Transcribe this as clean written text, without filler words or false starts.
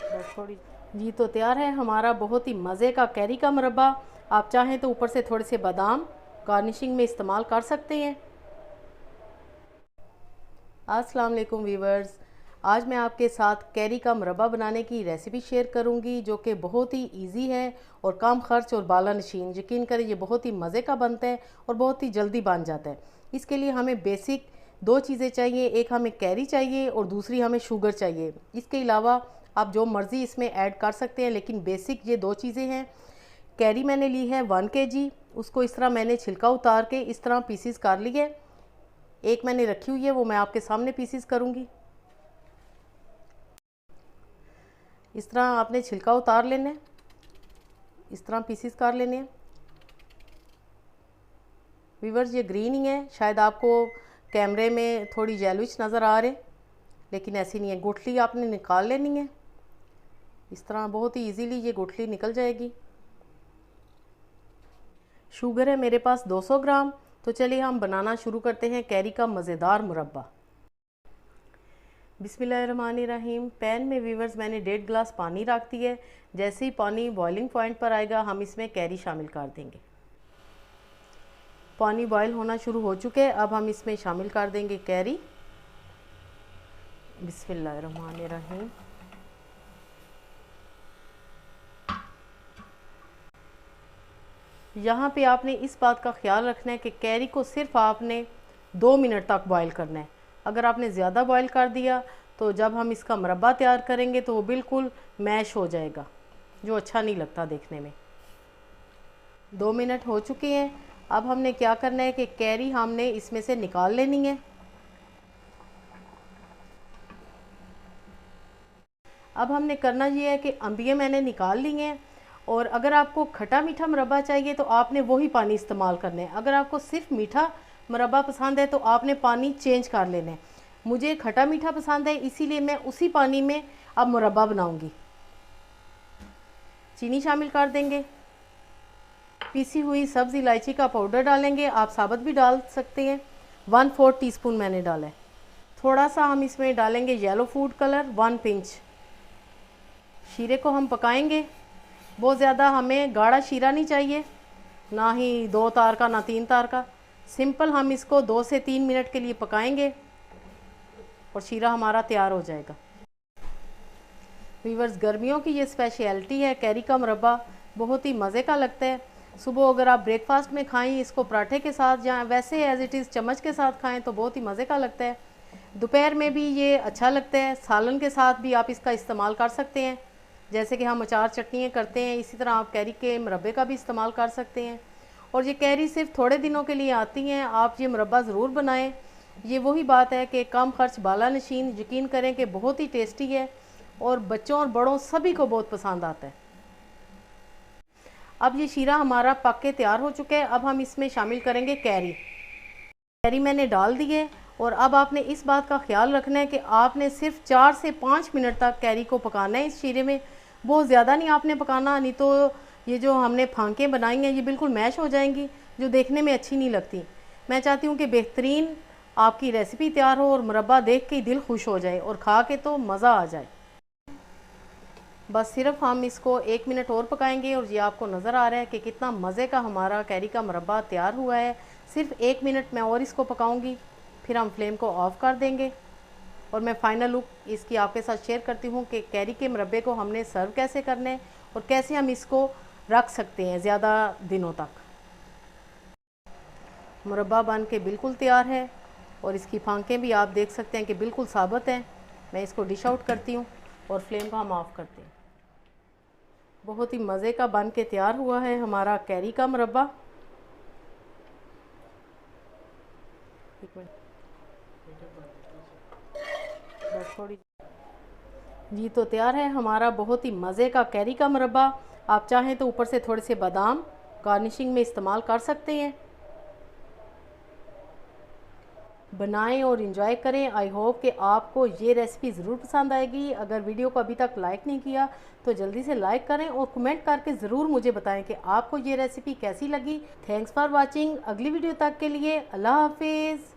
बस थोड़ी जी तो तैयार है हमारा बहुत ही मज़े का कैरी का मुरब्बा। आप चाहें तो ऊपर से थोड़े से बादाम गार्निशिंग में इस्तेमाल कर सकते हैं। अस्सलाम वालेकुम वीवर्स, आज मैं आपके साथ कैरी का मुरब्बा बनाने की रेसिपी शेयर करूंगी जो कि बहुत ही इजी है और कम खर्च और बाला नशीन। यकीन करें ये बहुत ही मज़े का बनता है और बहुत ही जल्दी बन जाता है। इसके लिए हमें बेसिक दो चीज़ें चाहिए, एक हमें कैरी चाहिए और दूसरी हमें शुगर चाहिए। इसके अलावा आप जो मर्ज़ी इसमें ऐड कर सकते हैं, लेकिन बेसिक ये दो चीज़ें हैं। कैरी मैंने ली है 1 kg, उसको इस तरह मैंने छिलका उतार के इस तरह पीसीस कर लिए। एक मैंने रखी हुई है, वो मैं आपके सामने पीसीस करूँगी। इस तरह आपने छिलका उतार लेना है, इस तरह पीसीस कर लेने हैं। व्यूअर्स ये ग्रीन ही है, शायद आपको कैमरे में थोड़ी येलोइश नज़र आ रहे, लेकिन ऐसी नहीं है। गुठली आपने निकाल लेनी है इस तरह, बहुत ही इजीली ये गुठली निकल जाएगी। शुगर है मेरे पास 200 ग्राम। तो चलिए हम बनाना शुरू करते हैं कैरी का मज़ेदार मुरब्बा। बिस्मिल्लाहिर्रहमानिर्रहीम। पैन में व्यूअर्स मैंने 1.5 गिलास पानी रख दिया है। जैसे ही पानी बॉइलिंग पॉइंट पर आएगा हम इसमें कैरी शामिल कर देंगे। पानी बॉयल होना शुरू हो चुके हैं, अब हम इसमें शामिल कर देंगे कैरी। बिस्मिल्लाहिर्रहमानिर्रहीम। यहाँ पे आपने इस बात का ख्याल रखना है कि कैरी को सिर्फ आपने 2 मिनट तक बॉयल करना है। अगर आपने ज़्यादा बॉयल कर दिया तो जब हम इसका मुरब्बा तैयार करेंगे तो वो बिल्कुल मैश हो जाएगा, जो अच्छा नहीं लगता देखने में। 2 मिनट हो चुके हैं। अब हमने क्या करना है कि कैरी हमने इसमें से निकाल लेनी है। अब हमने करना ये है कि अंबिये मैंने निकाल ली हैं, और अगर आपको खट्टा मीठा मुरब्बा चाहिए तो आपने वही पानी इस्तेमाल करना है। अगर आपको सिर्फ मीठा मुरब्बा पसंद है तो आपने पानी चेंज कर लेना है। मुझे खट्टा मीठा पसंद है, इसीलिए मैं उसी पानी में अब मुरब्बा बनाऊंगी। चीनी शामिल कर देंगे, पीसी हुई सब्ज़ इलायची का पाउडर डालेंगे, आप साबुत भी डाल सकते हैं। 1/4 टीस्पून मैंने डाला है। थोड़ा सा हम इसमें डालेंगे येलो फूड कलर 1 पिंच। शीरे को हम पकाएंगे। बहुत ज़्यादा हमें गाढ़ा शीरा नहीं चाहिए, ना ही 2 तार का ना 3 तार का। सिंपल हम इसको 2 से 3 मिनट के लिए पकाएंगे और शीरा हमारा तैयार हो जाएगा। व्यूअर्स गर्मियों की ये स्पेशलिटी है कैरी का मुरब्बा, बहुत ही मज़े का लगता है। सुबह अगर आप ब्रेकफास्ट में खाएं इसको पराठे के साथ, या वैसे एज इट इज़ चम्मच के साथ खाएं तो बहुत ही मज़े का लगता है। दोपहर में भी ये अच्छा लगता है, सालन के साथ भी आप इसका इस्तेमाल कर सकते हैं। जैसे कि हम अचार चटनियाँ करते हैं, इसी तरह आप कैरी के मुरब्बे का भी इस्तेमाल कर सकते हैं। और ये कैरी सिर्फ थोड़े दिनों के लिए आती हैं, आप ये मुरब्बा ज़रूर बनाएं। ये वही बात है कि कम खर्च बाला नशीन। यकीन करें कि बहुत ही टेस्टी है और बच्चों और बड़ों सभी को बहुत पसंद आता है। अब ये शीरा हमारा पक के तैयार हो चुका है। अब हम इसमें शामिल करेंगे कैरी। कैरी मैंने डाल दी है, और अब आपने इस बात का ख्याल रखना है कि आपने सिर्फ 4 से 5 मिनट तक कैरी को पकाना है इस शीरे में। बहुत ज़्यादा नहीं आपने पकाना, नहीं तो ये जो हमने फांकें बनाई हैं ये बिल्कुल मैश हो जाएंगी, जो देखने में अच्छी नहीं लगती। मैं चाहती हूँ कि बेहतरीन आपकी रेसिपी तैयार हो और मुरब्बा देख के ही दिल खुश हो जाए और खा के तो मज़ा आ जाए। बस सिर्फ हम इसको 1 मिनट और पकाएंगे, और ये आपको नज़र आ रहा है कि कितना मज़े का हमारा कैरी का मुरब्बा तैयार हुआ है। सिर्फ 1 मिनट मैं और इसको पकाऊंगी, फिर हम फ्लेम को ऑफ़ कर देंगे। और मैं फ़ाइनल लुक इसकी आपके साथ शेयर करती हूँ कि कैरी के मुरब्बे को हमने सर्व कैसे करना है और कैसे हम इसको रख सकते हैं ज़्यादा दिनों तक। मुरब्बा बन के बिल्कुल तैयार है, और इसकी फांकें भी आप देख सकते हैं कि बिल्कुल साबुत हैं। मैं इसको डिश आउट करती हूँ और फ्लेम को हम ऑफ़ करते हैं। बहुत ही मज़े का बन के तैयार हुआ है हमारा कैरी का मुरब्बा। एक मिनट, बस थोड़ी जी तो तैयार है हमारा बहुत ही मज़े का कैरी का मुरब्बा। आप चाहें तो ऊपर से थोड़े से बादाम गार्निशिंग में इस्तेमाल कर सकते हैं। बनाएं और इन्जॉय करें। आई होप कि आपको ये रेसिपी ज़रूर पसंद आएगी। अगर वीडियो को अभी तक लाइक नहीं किया तो जल्दी से लाइक करें और कमेंट करके ज़रूर मुझे बताएं कि आपको ये रेसिपी कैसी लगी। Thanks for watching. अगली वीडियो तक के लिए अल्लाह हाफिज़।